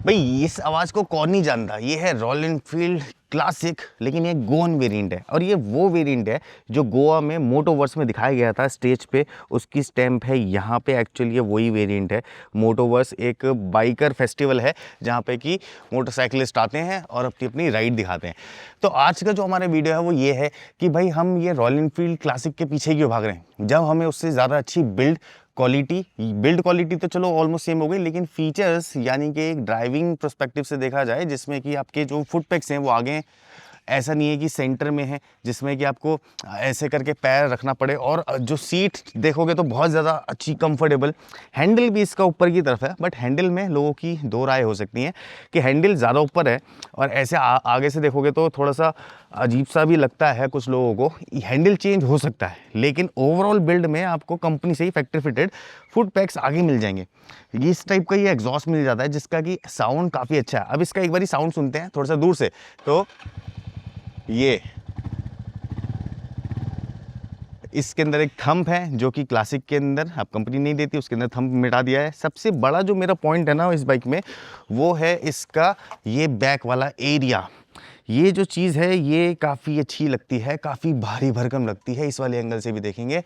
भाई इस आवाज़ को कौन नहीं जानता, ये है रॉयल एनफील्ड क्लासिक, लेकिन ये गोन वेरिएंट है और ये वो वेरिएंट है जो गोवा में मोटोवर्स में दिखाया गया था स्टेज पे, उसकी स्टैंप है यहाँ पे। एक्चुअली ये वही वेरिएंट है। मोटोवर्स एक बाइकर फेस्टिवल है जहाँ पे कि मोटरसाइकिलिस्ट आते हैं और अपनी अपनी राइड दिखाते हैं। तो आज का जो हमारा वीडियो है वो ये है कि भाई हम ये रॉयल एनफील्ड क्लासिक के पीछे क्यों भाग रहे हैं, जब हमें उससे ज़्यादा अच्छी बिल्ड क्वालिटी तो चलो ऑलमोस्ट सेम हो गई, लेकिन फीचर्स यानी कि एक ड्राइविंग पर्सपेक्टिव से देखा जाए जिसमें कि आपके जो फुट पैक्स हैं वो आगे हैं, ऐसा नहीं है कि सेंटर में है जिसमें कि आपको ऐसे करके पैर रखना पड़े। और जो सीट देखोगे तो बहुत ज़्यादा अच्छी कंफर्टेबल, हैंडल भी इसका ऊपर की तरफ है, बट हैंडल में लोगों की दो राय हो सकती हैं कि हैंडल ज़्यादा ऊपर है और ऐसे आगे से देखोगे तो थोड़ा सा अजीब सा भी लगता है कुछ लोगों को। हैंडल चेंज हो सकता है, लेकिन ओवरऑल बिल्ड में आपको कंपनी से ही फैक्ट्री फिटेड फुट पैक्स आगे मिल जाएंगे। इस टाइप का ये एग्जॉस्ट मिल जाता है जिसका कि साउंड काफ़ी अच्छा है। अब इसका एक बारी साउंड सुनते हैं थोड़ा सा दूर से। तो ये इसके अंदर एक थंब है जो कि क्लासिक के अंदर अब कंपनी नहीं देती, उसके अंदर थंब मिटा दिया है। सबसे बड़ा जो मेरा पॉइंट है ना इस बाइक में वो है इसका ये बैक वाला एरिया। ये जो चीज़ है ये काफ़ी अच्छी लगती है, काफ़ी भारी भरकम लगती है। इस वाले एंगल से भी देखेंगे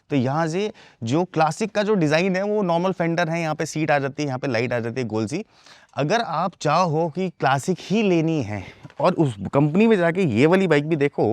तो यहाँ से जो क्लासिक का जो डिज़ाइन है वो नॉर्मल फेंडर है, यहाँ पे सीट आ जाती है, यहाँ पे लाइट आ जाती है गोल सी। अगर आप चाहो कि क्लासिक ही लेनी है और उस कंपनी में जाके ये वाली बाइक भी देखो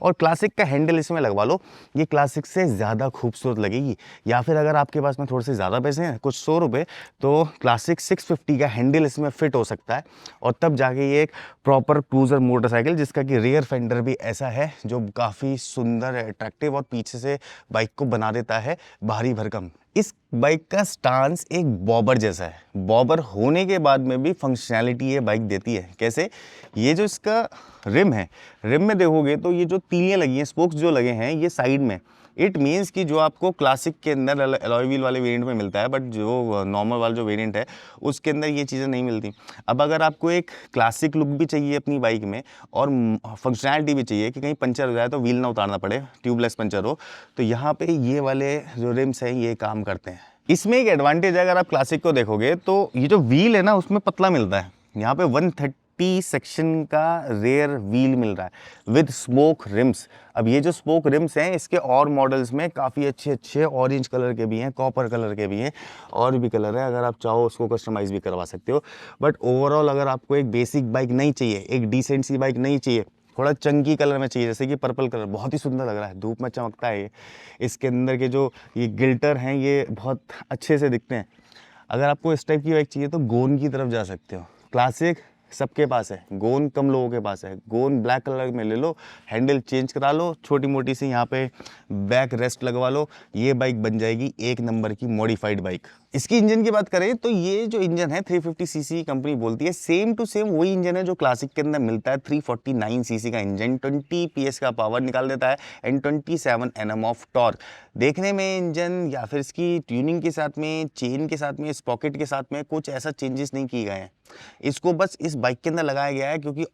और क्लासिक का हैंडल इसमें लगवा लो, ये क्लासिक से ज़्यादा खूबसूरत लगेगी। या फिर अगर आपके पास में थोड़े से ज़्यादा पैसे हैं, कुछ 100 रुपये, तो क्लासिक 650 का हैंडल इसमें फिट हो सकता है और तब जाके ये एक प्रॉपर क्रूज़र मोटरसाइकिल जिसका कि रियर फेंडर भी ऐसा है जो काफ़ी सुंदर अट्रैक्टिव और पीछे से बाइक को बना देता है भारी भरकम। इस बाइक का स्टांस एक बॉबर जैसा है, बॉबर होने के बाद में भी फंक्शनैलिटी ये बाइक देती है। कैसे? ये जो इसका रिम है, रिम में देखोगे तो ये जो तीलियाँ लगी हैं, स्पोक्स जो लगे हैं ये साइड में, इट मीन्स कि जो आपको क्लासिक के अंदर अलॉय व्हील वाले वेरिएंट में मिलता है, बट जो नॉर्मल वाला जो वेरिएंट है उसके अंदर ये चीज़ें नहीं मिलती। अब अगर आपको एक क्लासिक लुक भी चाहिए अपनी बाइक में और फंक्शनैलिटी भी चाहिए कि कहीं पंचर हो जाए तो व्हील ना उतारना पड़े, ट्यूबलेस पंचर हो, तो यहाँ पे ये वाले जो रिम्स हैं ये काम करते हैं। इसमें एक एडवांटेज है, अगर आप क्लासिक को देखोगे तो ये जो व्हील है ना उसमें पतला मिलता है। यहाँ पे 130 सेक्शन का रेयर व्हील मिल रहा है विद स्मोक रिम्स। अब ये जो स्मोक रिम्स हैं इसके और मॉडल्स में काफ़ी अच्छे अच्छे ऑरेंज कलर के भी हैं, कॉपर कलर के भी हैं, और भी कलर है, अगर आप चाहो उसको कस्टमाइज़ भी करवा सकते हो। बट ओवरऑल अगर आपको एक बेसिक बाइक नहीं चाहिए, एक डिसेंट सी बाइक नहीं चाहिए, थोड़ा चंकी कलर में चाहिए, जैसे कि पर्पल कलर बहुत ही सुंदर लग रहा है, धूप में चमकता है ये, इसके अंदर के जो ये गिल्टर हैं ये बहुत अच्छे से दिखते हैं। अगर आपको इस टाइप की बाइक चाहिए तो गोन की तरफ जा सकते हो। क्लासिक सबके पास है, गोन कम लोगों के पास है। गोन ब्लैक कलर में ले लो, हैंडल चेंज करा लो, छोटी मोटी सी यहाँ पे बैक रेस्ट लगवा लो, ये बाइक बन जाएगी एक नंबर की मॉडिफाइड बाइक। इसकी इंजन की बात करें तो ये जो इंजन है 350 सीसी कंपनी बोलती है, सेम टू सेम वही इंजन है जो क्लासिक के अंदर मिलता है। 349 सीसी का इंजन 20 पीएस का पावर निकाल देता है एंड 27 एनएम ऑफ टॉर्क। देखने में इंजन या फिर इसकी ट्यूनिंग के साथ में, चेन के साथ में, स्पॉकेट के साथ में कुछ ऐसा चेंजेस नहीं किए गए हैं। इसको बस इस बाइक के अंदर लगाया गया है क्योंकि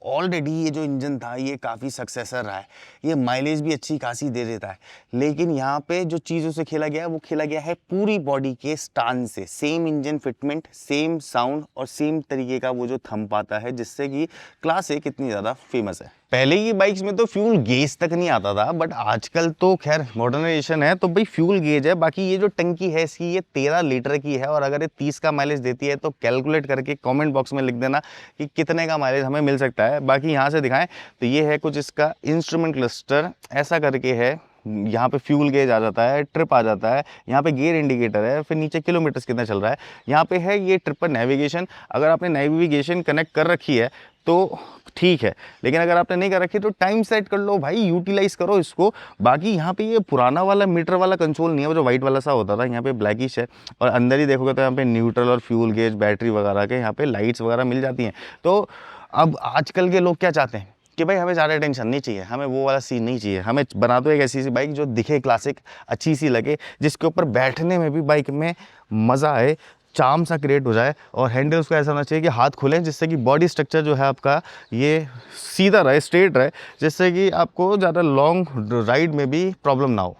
ऑलरेडी ये जो इंजन था ये काफ़ी सक्सेसर रहा है, ये माइलेज भी अच्छी खासी दे देता है। लेकिन यहाँ पे जो चीज़ों से खेला गया है वो खेला गया है पूरी बॉडी के स्टांस से। Same engine fitment, same sound और सेम तरीके का वो जो थंब आता है जिससे कि क्लासिक इतनी ज़्यादा फेमस है। पहले की बाइक्स में तो फ्यूल गेज तक नहीं आता था, बट आजकल तो खैर मॉडर्नाइजेशन है तो भाई फ्यूल गेज है। बाकी ये जो टंकी है इसकी ये 13 लीटर की है और अगर ये 30 का माइलेज देती है तो कैलकुलेट करके कमेंट बॉक्स में लिख देना कि कितने का माइलेज हमें मिल सकता है। बाकी यहाँ से दिखाएं तो ये है कुछ इसका इंस्ट्रूमेंट क्लस्टर ऐसा करके है, यहाँ पे फ्यूल गेज आ जाता है, ट्रिप आ जाता है, यहाँ पे गियर इंडिकेटर है, फिर नीचे किलोमीटर्स कितना चल रहा है, यहाँ पे है ये ट्रिप पर नेविगेशन। अगर आपने नेविगेशन कनेक्ट कर रखी है तो ठीक है, लेकिन अगर आपने नहीं कर रखी तो टाइम सेट कर लो भाई, यूटिलाइज करो इसको। बाकी यहाँ पे ये पुराना वाला मीटर वाला कंसोल नहीं है, वो जो वाइट वाला सा होता था, यहाँ पे ब्लैकिश है। और अंदर ही देखोगे तो यहाँ पे न्यूट्रल और फ्यूल गेज, बैटरी वगैरह के यहाँ पे लाइट्स वगैरह मिल जाती हैं। तो अब आजकल के लोग क्या चाहते हैं कि भाई हमें ज़्यादा टेंशन नहीं चाहिए, हमें वो वाला सीन नहीं चाहिए, हमें बना दो एक ऐसी सी बाइक जो दिखे क्लासिक, अच्छी सी लगे, जिसके ऊपर बैठने में भी बाइक में मज़ा आए, चार्म सा क्रिएट हो जाए, और हैंडल उसका ऐसा होना चाहिए कि हाथ खुलें जिससे कि बॉडी स्ट्रक्चर जो है आपका ये सीधा रहे, स्ट्रेट रहे, जिससे कि आपको ज़्यादा लॉन्ग राइड में भी प्रॉब्लम ना हो।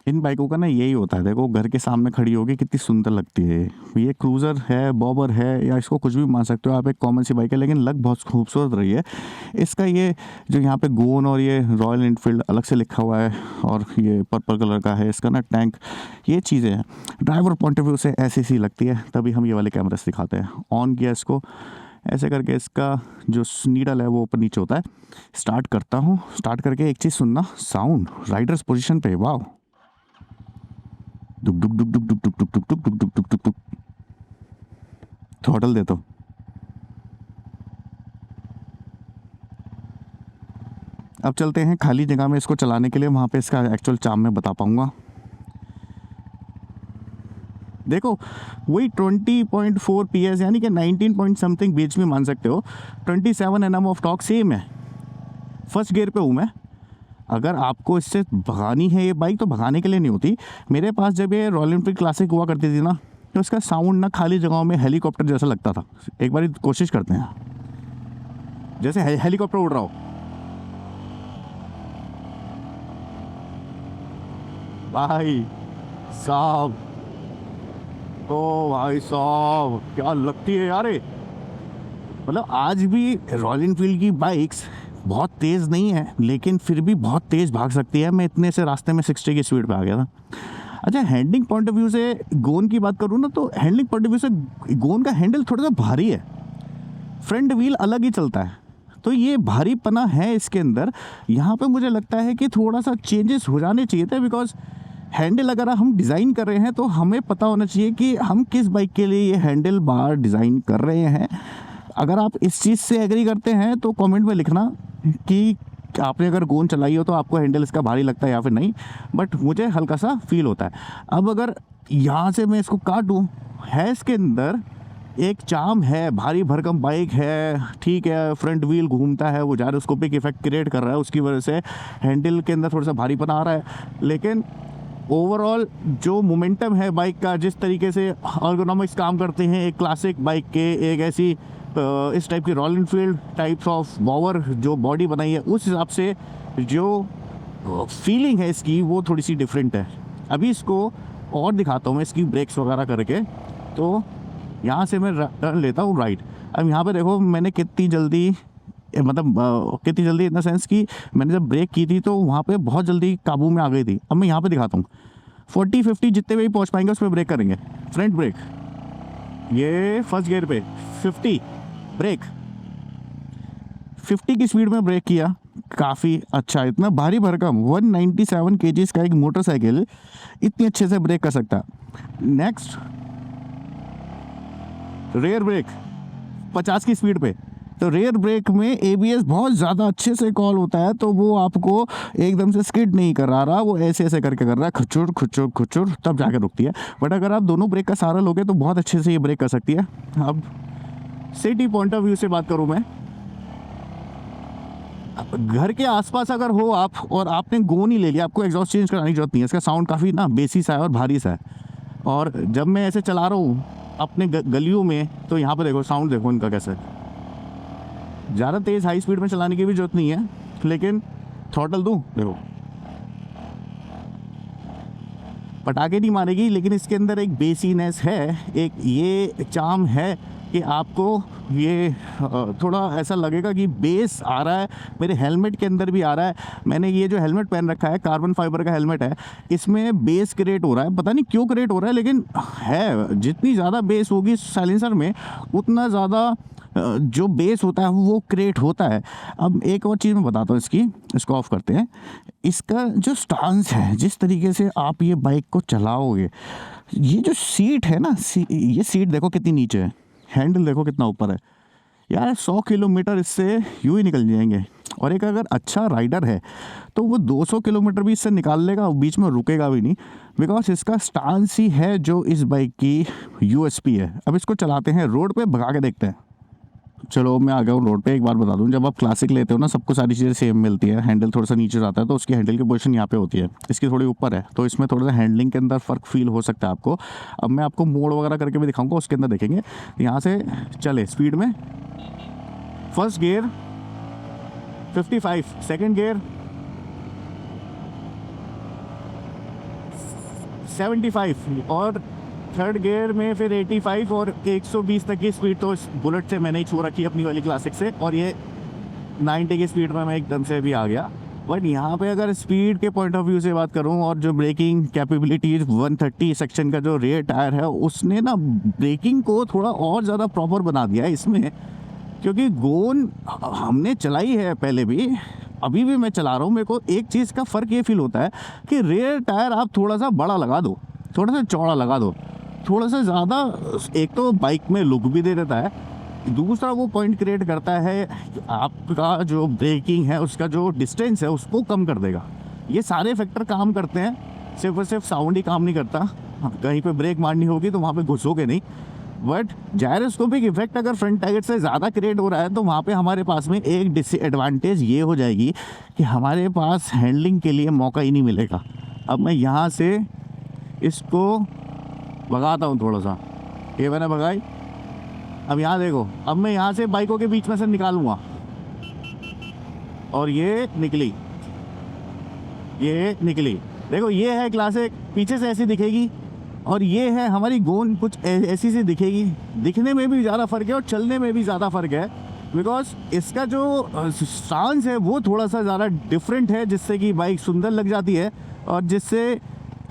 इन बाइकों का ना यही होता है, देखो घर के सामने खड़ी होगी कितनी सुंदर लगती है। ये क्रूज़र है, बॉबर है, या इसको कुछ भी मान सकते हो आप, एक कॉमन सी बाइक है लेकिन लग बहुत खूबसूरत रही है। इसका ये जो यहाँ पे गोन और ये रॉयल एनफील्ड अलग से लिखा हुआ है और ये पर्पल कलर का है इसका ना टैंक, ये चीज़ें हैं ड्राइवर पॉइंट ऑफ व्यू से ऐसी सी लगती है। तभी हम ये वाले कैमरे से दिखाते हैं। ऑन किया इसको, ऐसे करके इसका जो नीडल है वो ऊपर नीचे होता है। स्टार्ट करता हूँ, स्टार्ट करके एक चीज़ सुनना, साउंड राइडर्स पोजीशन पे, वाह, डुक डुक डुक डुक डुक डुक डुक डुक डुक डुक डुक डुक डुक। थ्रॉटल देता हूँ। अब चलते हैं खाली जगह में इसको चलाने के लिए, वहाँ पे इसका एक्चुअल चार्म मैं बता पाऊँगा। देखो वही 20.4 PS यानी कि 19 पॉइंट समथिंग बीच में मान सकते हो। 27 Nm ऑफ टॉर्क सेम है। फर्स्ट गियर पे हूँ मैं। अगर आपको इससे भगानी है ये बाइक तो भगाने के लिए नहीं होती। मेरे पास जब ये रॉयल एनफील्ड क्लासिक हुआ करती थी ना, तो इसका साउंड ना खाली जगहों में हेलीकॉप्टर जैसा लगता था। एक बार कोशिश करते हैं, जैसे हेलीकॉप्टर उड़ रहा हो। भाई साहब, ओ भाई साहब क्या लगती है यार। मतलब आज भी रॉयल एनफील्ड की बाइक्स बहुत तेज़ नहीं है लेकिन फिर भी बहुत तेज़ भाग सकती है। मैं इतने से रास्ते में 60 की स्पीड पे आ गया था। अच्छा, हैंडलिंग पॉइंट ऑफ व्यू से गोन की बात करूँ ना, तो हैंडलिंग पॉइंट ऑफ व्यू से गोन का हैंडल थोड़ा सा भारी है। फ्रंट व्हील अलग ही चलता है, तो ये भारीपना है इसके अंदर। यहाँ पे मुझे लगता है कि थोड़ा सा चेंजेस हो जाने चाहिए थे, बिकॉज हैंडल अगर हम डिज़ाइन कर रहे हैं तो हमें पता होना चाहिए कि हम किस बाइक के लिए ये हैंडल बार डिज़ाइन कर रहे हैं। अगर आप इस चीज़ से एग्री करते हैं तो कमेंट में लिखना कि आपने अगर गोन चलाई हो तो आपको हैंडल इसका भारी लगता है या फिर नहीं। बट मुझे हल्का सा फील होता है। अब अगर यहाँ से मैं इसको काटूँ, है इसके अंदर एक चार्म है, भारी भरकम बाइक है, ठीक है, फ्रंट व्हील घूमता है, वो जायरोस्कोपिक इफेक्ट क्रिएट कर रहा है, उसकी वजह से हैंडल के अंदर थोड़ा सा भारीपना आ रहा है। लेकिन ओवरऑल जो मोमेंटम है बाइक का, जिस तरीके से एर्गोनॉमिक्स काम करते हैं एक क्लासिक बाइक के, एक ऐसी इस टाइप की royal Enfield types of Bower जो बॉडी बनाई है, उस हिसाब से जो फीलिंग है इसकी वो थोड़ी सी डिफरेंट है। अभी इसको और दिखाता हूँ मैं इसकी ब्रेक्स वगैरह करके। तो यहाँ से मैं टर्न लेता हूँ राइट। अब यहाँ पे देखो मैंने कितनी जल्दी, मतलब कितनी जल्दी इन द सेंस कि मैंने जब ब्रेक की थी तो वहाँ पे बहुत जल्दी काबू में आ गई थी। अब मैं यहाँ पे दिखाता हूँ, 40-50 जितने भी पहुँच पाएंगे उस पर ब्रेक करेंगे। फ्रंट ब्रेक, ये फर्स्ट गियर पे 50 ब्रेक, 50 की स्पीड में ब्रेक किया, काफ़ी अच्छा। इतना भारी भरकम 197 kg का एक मोटरसाइकिल इतनी अच्छे से ब्रेक कर सकता है। नेक्स्ट रेयर ब्रेक 50 की स्पीड पे। तो रेयर ब्रेक में ABS बहुत ज़्यादा अच्छे से कॉल होता है, तो वो आपको एकदम से स्किड नहीं करा रहा, वो ऐसे ऐसे करके कर रहा है, खुचुर खुचुर खुचुर, तब जाके रुकती है। बट अगर आप दोनों ब्रेक का सहारा लोगे तो बहुत अच्छे से ये ब्रेक कर सकती है। अब सिटी पॉइंट ऑफ व्यू से बात करूँ मैं, घर के आसपास अगर हो आप और आपने गोन ही ले लिया, आपको एग्जॉस्ट चेंज कराने की जरूरत नहीं है। इसका साउंड काफ़ी ना बेसी सा है और भारी सा है। और जब मैं ऐसे चला रहा हूँ अपने गलियों में, तो यहाँ पे देखो साउंड देखो इनका कैसे। ज़्यादा तेज़ हाई स्पीड में चलाने की भी जरूरत नहीं है, लेकिन थ्रॉटल दूँ, देखो पटाखे नहीं मारेगी, लेकिन इसके अंदर एक बेसीनेस है, एक ये चार्म है कि आपको ये थोड़ा ऐसा लगेगा कि बेस आ रहा है। मेरे हेलमेट के अंदर भी आ रहा है। मैंने ये जो हेलमेट पहन रखा है, कार्बन फाइबर का हेलमेट है, इसमें बेस क्रिएट हो रहा है। पता नहीं क्यों क्रिएट हो रहा है, लेकिन है। जितनी ज़्यादा बेस होगी साइलेंसर में, उतना ज़्यादा जो बेस होता है वो क्रिएट होता है। अब एक और चीज़ मैं बताता हूँ इसको ऑफ करते हैं। इसका जो स्टांस है, जिस तरीके से आप ये बाइक को चलाओगे, ये जो सीट है ना, ये सीट देखो कितनी नीचे है, हैंडल देखो कितना ऊपर है यार। 100 किलोमीटर इससे यूँ ही निकल जाएंगे। और एक अगर अच्छा राइडर है तो वो 200 किलोमीटर भी इससे निकाल लेगा, बीच में रुकेगा भी नहीं, बिकॉज इसका स्टांस ही है जो इस बाइक की USP है। अब इसको चलाते हैं, रोड पे भगा के देखते हैं। चलो मैं आ गया हूँ रोड पे। एक बार बता दूँ, जब आप क्लासिक लेते हो ना, सबको सारी चीज़ें सेम मिलती है। हैंडल थोड़ा सा नीचे जाता है तो उसकी हैंडल की पोजीशन यहाँ पे होती है, इसकी थोड़ी ऊपर है, तो इसमें थोड़ा सा हैंडलिंग के अंदर फ़र्क फील हो सकता है आपको। अब मैं आपको मोड वगैरह करके भी दिखाऊंगा, उसके अंदर देखेंगे। यहाँ से चले स्पीड में, फर्स्ट गियर 55, सेकेंड गियर 75 और थर्ड गियर में फिर 85 और 120 तक की स्पीड तो इस बुलेट से मैंने ही छू रखी अपनी वाली क्लासिक से, और ये 90 की स्पीड में मैं एकदम से भी आ गया। बट यहाँ पे अगर स्पीड के पॉइंट ऑफ व्यू से बात करूँ और जो ब्रेकिंग कैपेबिलिटीज 130 सेक्शन का जो रेयर टायर है उसने ना ब्रेकिंग को थोड़ा और ज़्यादा प्रॉपर बना दिया है इसमें, क्योंकि गोन हमने चलाई है पहले भी, अभी भी मैं चला रहा हूँ। मेरे को एक चीज़ का फ़र्क ये फील होता है कि रेयर टायर आप थोड़ा सा बड़ा लगा दो, थोड़ा सा चौड़ा लगा दो, थोड़ा सा ज़्यादा, एक तो बाइक में लुक भी दे देता है, दूसरा वो पॉइंट क्रिएट करता है आपका जो ब्रेकिंग है उसका जो डिस्टेंस है उसको कम कर देगा। ये सारे फैक्टर काम करते हैं, सिर्फ और सिर्फ साउंड ही काम नहीं करता। कहीं पे ब्रेक मारनी होगी तो वहाँ पे घुसोगे नहीं, बट जायरोस्कोपिक इफेक्ट अगर फ्रंट टायर से ज़्यादा क्रिएट हो रहा है तो वहाँ पे हमारे पास में एक डिसएडवांटेज ये हो जाएगी कि हमारे पास हैंडलिंग के लिए मौका ही नहीं मिलेगा। अब मैं यहाँ से इसको भगाता हूँ थोड़ा सा, ये मैंने भगाई, अब यहाँ देखो, अब मैं यहाँ से बाइकों के बीच में से निकालूंगा और ये निकली, ये निकली। देखो ये है क्लासिक, पीछे से ऐसी दिखेगी, और ये है हमारी गोन कुछ ऐसी सी दिखेगी। दिखने में भी ज़्यादा फ़र्क है और चलने में भी ज़्यादा फ़र्क है, बिकॉज इसका जो स्टांस है वो थोड़ा सा ज़्यादा डिफरेंट है, जिससे कि बाइक सुंदर लग जाती है और जिससे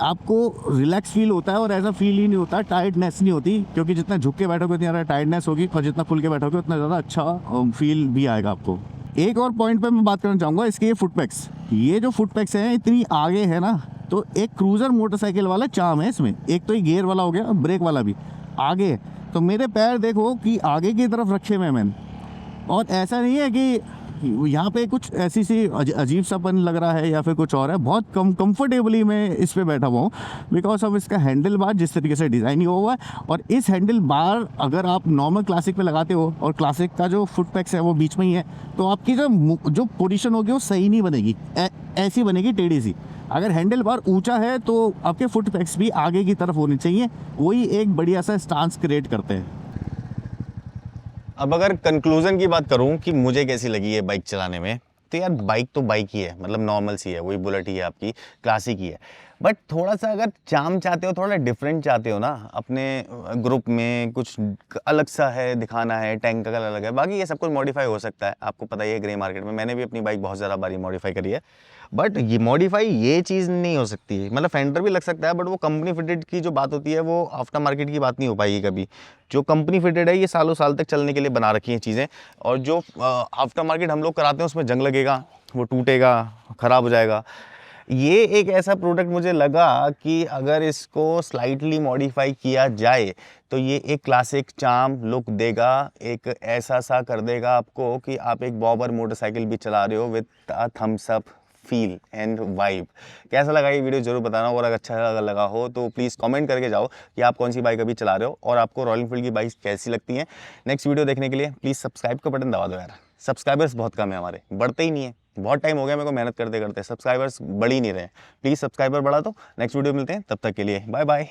आपको रिलैक्स फील होता है और ऐसा फील ही नहीं होता, टायर्डनेस नहीं होती, क्योंकि जितना झुक के बैठोगे उतनी ज़्यादा टायर्डनेस होगी और जितना खुल के बैठोगे उतना ज़्यादा अच्छा फील भी आएगा आपको। एक और पॉइंट पे मैं बात करना चाहूँगा, इसके ये फुटपैक्स, ये जो फुटपैक्स हैं इतनी आगे है ना, तो एक क्रूज़र मोटरसाइकिल वाला चार्म है इसमें। एक तो ये गियर वाला हो गया, ब्रेक वाला भी आगे है, तो मेरे पैर देखो कि आगे की तरफ रखे हुए मैंने, और ऐसा नहीं है कि यहाँ पे कुछ ऐसी सी अजीब सापन लग रहा है या फिर कुछ और है। बहुत कंफर्टेबली मैं इस पे बैठा हुआ हूँ, बिकॉज ऑफ इसका हैंडल बार जिस तरीके से डिज़ाइन हुआ हुआ है। और इस हैंडल बार अगर आप नॉर्मल क्लासिक पे लगाते हो और क्लासिक का जो फुट पैक्स है वो बीच में ही है, तो आपकी जो पोजीशन होगी वो सही नहीं बनेगी, ऐसी बनेगी टेढ़ी सी। अगर हैंडल बार ऊंचा है तो आपके फुट पैक्स भी आगे की तरफ होने चाहिए, वही एक बढ़िया सा स्टांस क्रिएट करते हैं। अब अगर कंक्लूजन की बात करूं कि मुझे कैसी लगी है बाइक चलाने में, तो यार बाइक तो बाइक ही है, मतलब नॉर्मल सी है, वही बुलेट ही है आपकी, क्लासिक ही है। बट थोड़ा सा अगर चार्म चाहते हो, थोड़ा डिफरेंट चाहते हो ना, अपने ग्रुप में कुछ अलग सा है दिखाना है, टैंक का कलर अलग है, बाकी ये सब कुछ मॉडिफाई हो सकता है। आपको पता ही है ग्रे मार्केट में मैंने भी अपनी बाइक बहुत ज़्यादा बारी मॉडिफाई करी है, बट ये मॉडिफाई ये चीज़ नहीं हो सकती है। मतलब फेंडर भी लग सकता है, बट वो कंपनी फिटेड की जो बात होती है वो आफ्टर मार्केट की बात नहीं हो पाएगी कभी। जो कंपनी फिटेड है ये सालों साल तक चलने के लिए बना रखी हैं चीज़ें, और जो आफ्टर मार्केट हम लोग कराते हैं उसमें जंग लगेगा, वो टूटेगा, ख़राब हो जाएगा। ये एक ऐसा प्रोडक्ट मुझे लगा कि अगर इसको स्लाइटली मॉडिफाई किया जाए तो ये एक क्लासिक चार्म लुक देगा, एक ऐसा सा कर देगा आपको कि आप एक बॉबर मोटरसाइकिल भी चला रहे हो with a thumbs up feel and vibe. कैसा लगा ये वीडियो जरूर बताना, और अगर अच्छा लगा हो तो प्लीज़ कमेंट करके जाओ कि आप कौन सी बाइक अभी चला रहे हो और आपको रॉयल एनफील्ड की बाइक कैसी लगती हैं। नेक्स्ट वीडियो देखने के लिए प्लीज़ सब्सक्राइब का बटन दबा दो यार, सब्सक्राइबर्स बहुत कम है हमारे, बढ़ते ही नहीं है। बहुत टाइम हो गया मेरे को मेहनत करते करते, सब्सक्राइबर्स बढ़ ही नहीं रहे। प्लीज़ सब्सक्राइबर बढ़ा दो। नेक्स्ट वीडियो मिलते हैं, तब तक के लिए बाय बाय।